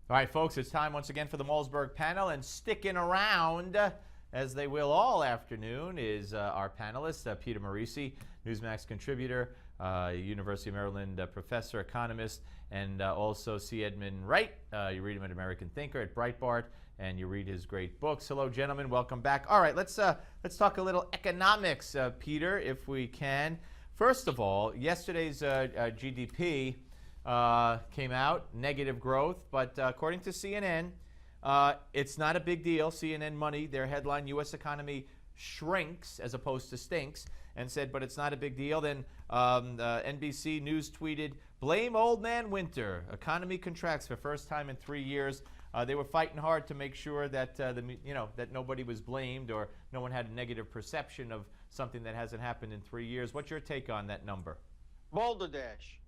All right, folks, it's time once again for the Malzberg panel, and sticking around, as they will all afternoon, is our panelist, Peter Morici, Newsmax contributor, University of Maryland professor, economist, and also C. Edmund Wright. You read him at American Thinker, at Breitbart, and you read his great books. Hello, gentlemen. Welcome back. All right, let's talk a little economics, Peter, if we can. First of all, yesterday's GDP came out, negative growth, but according to CNN, it's not a big deal. CNN Money, their headline, U.S. economy shrinks as opposed to stinks, and said, but it's not a big deal. Then NBC News tweeted, blame old man Winter. Economy contracts for first time in 3 years. They were fighting hard to make sure that that nobody was blamed or no one had a negative perception of something that hasn't happened in 3 years. What's your take on that number? Balderdash.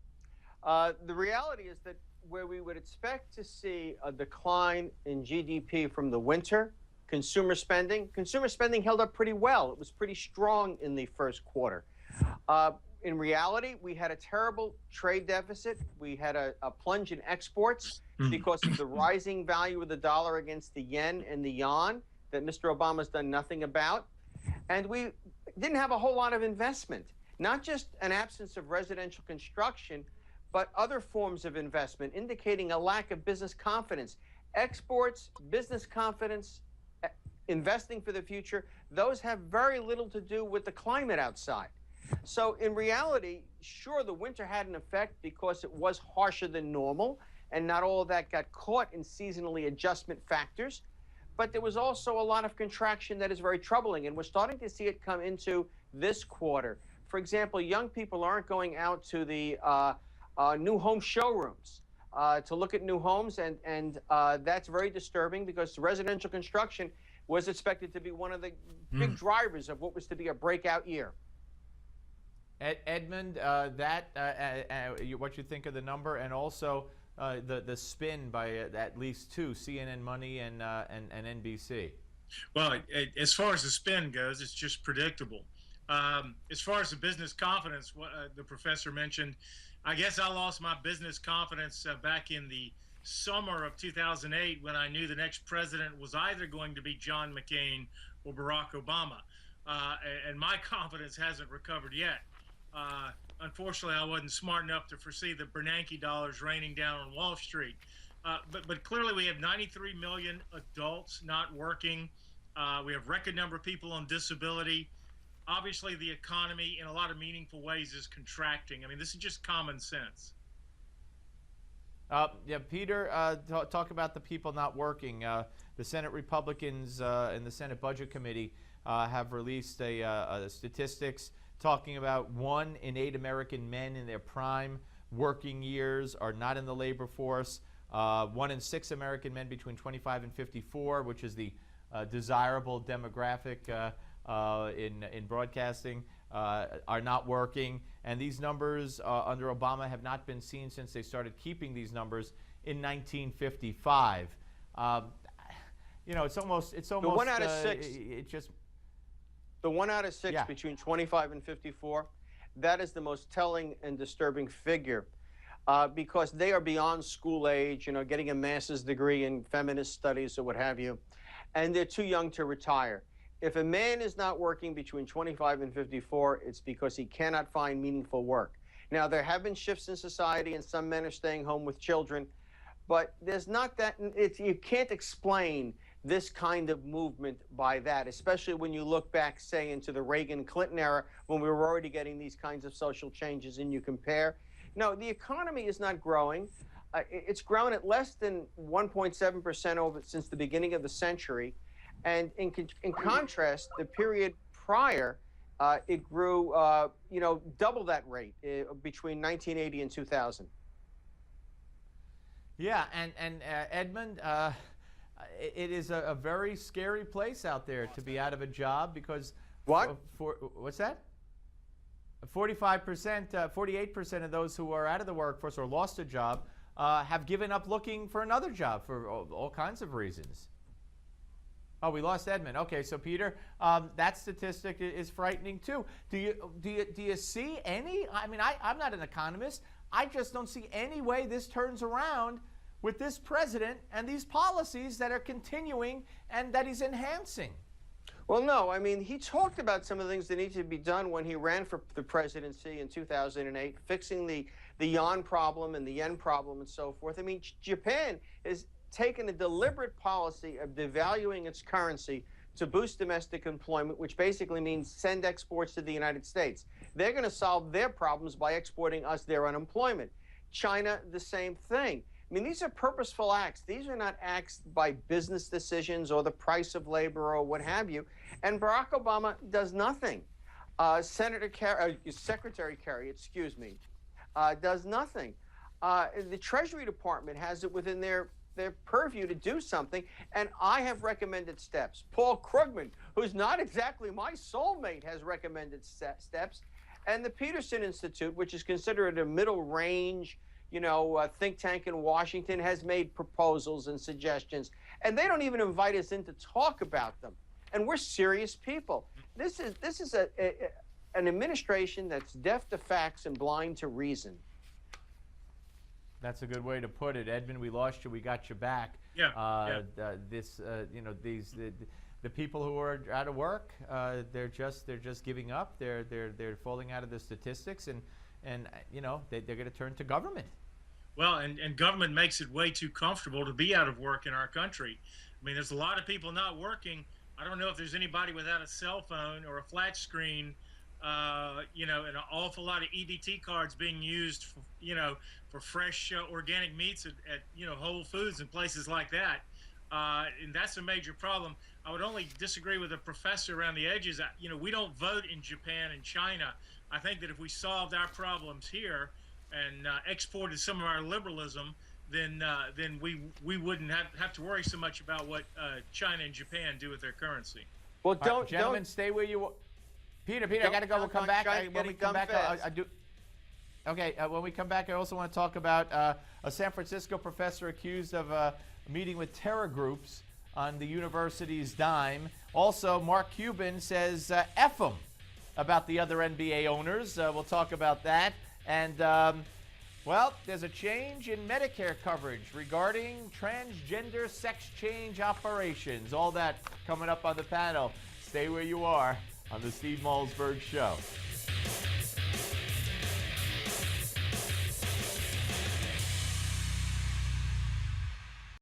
The reality is that where we would expect to see a decline in GDP from the winter, consumer spending held up pretty well. It was pretty strong in the first quarter. In reality, we had a terrible trade deficit. We had a plunge in exports because of the rising value of the dollar against the yen and the yuan that Mr. Obama's done nothing about. And we didn't have a whole lot of investment, not just an absence of residential construction, but other forms of investment, indicating a lack of business confidence. Exports, business confidence, investing for the future, those have very little to do with the climate outside. So in reality, sure, the winter had an effect because it was harsher than normal, and not all of that got caught in seasonally adjustment factors. But there was also a lot of contraction that is very troubling, and we're starting to see it come into this quarter. For example, young people aren't going out to the new home showrooms to look at new homes, and that's very disturbing because residential construction was expected to be one of the big drivers of what was to be a breakout year. Edmund, what you think of the number, and also the spin by at least two, CNN Money and NBC? Well, as far as the spin goes, it's just predictable. As far as the business confidence, what the professor mentioned, I guess I lost my business confidence back in the summer of 2008 when I knew the next president was either going to be John McCain or Barack Obama. And my confidence hasn't recovered yet. Unfortunately, I wasn't smart enough to foresee the Bernanke dollars raining down on Wall Street. But clearly we have 93 million adults not working. We have record number of people on disability. Obviously, the economy, in a lot of meaningful ways, is contracting. I mean, this is just common sense. Yeah, Peter, talk about the people not working. The Senate Republicans in the Senate Budget Committee have released statistics talking about 1 in 8 American men in their prime working years are not in the labor force. 1 in 6 American men between 25 and 54, which is the desirable demographic in broadcasting, are not working, and these numbers under Obama have not been seen since they started keeping these numbers in 1955. It's almost the 1 out of 6. The 1 out of 6 yeah. Between 25 and 54, that is the most telling and disturbing figure because they are beyond school age, getting a master's degree in feminist studies or what have you, and they're too young to retire. If a man is not working between 25 and 54, it's because he cannot find meaningful work. Now, there have been shifts in society, and some men are staying home with children, but there's not that, you can't explain this kind of movement by that, especially when you look back, say, into the Reagan-Clinton era, when we were already getting these kinds of social changes, and you compare. No, the economy is not growing. It's grown at less than 1.7% since the beginning of the century. And in contrast, the period prior, it grew, double that rate between 1980 and 2000. Yeah, and Edmund, it is a very scary place out there to be out of a job because what's that? 45%, 48% of those who are out of the workforce or lost a job have given up looking for another job for all kinds of reasons. Oh, we lost Edmund. Okay, so Peter, that statistic is frightening too. Do you see any? I mean, I'm not an economist. I just don't see any way this turns around with this president and these policies that are continuing and that he's enhancing? Well, no. I mean, he talked about some of the things that need to be done when he ran for the presidency in 2008, fixing the yuan problem and the yen problem and so forth. I mean, Japan has taken a deliberate policy of devaluing its currency to boost domestic employment, which basically means send exports to the United States. They're going to solve their problems by exporting us their unemployment. China, the same thing. I mean, these are purposeful acts. These are not acts by business decisions or the price of labor or what have you. And Barack Obama does nothing. Secretary Kerry, does nothing. The Treasury Department has it within their purview to do something, and I have recommended steps. Paul Krugman, who's not exactly my soulmate, has recommended steps. And the Peterson Institute, which is considered a middle range, think tank in Washington, has made proposals and suggestions, and they don't even invite us in to talk about them. And we're serious people. This is an administration that's deaf to facts and blind to reason. That's a good way to put it, Edmund. We lost you. We got you back. Yeah. The people who are out of work, they're just giving up. They're falling out of the statistics, and they're going to turn to government. Well, and government makes it way too comfortable to be out of work in our country. I mean, there's a lot of people not working. I don't know if there's anybody without a cell phone or a flat screen, and an awful lot of EBT cards being used for fresh organic meats at Whole Foods and places like that. And that's a major problem. I would only disagree with a professor around the edges. We don't vote in Japan and China. I think that if we solved our problems here and exported some of our liberalism, then we wouldn't have to worry so much about what China and Japan do with their currency. Well, gentlemen, stay where you are. Peter, I got to go. We'll come back. When we come back, I do. Okay, when we come back, I also want to talk about a San Francisco professor accused of meeting with terror groups on the university's dime. Also, Mark Cuban says F them about the other NBA owners. We'll talk about that. And, there's a change in Medicare coverage regarding transgender sex change operations. All that coming up on the panel. Stay where you are on the Steve Malzberg Show.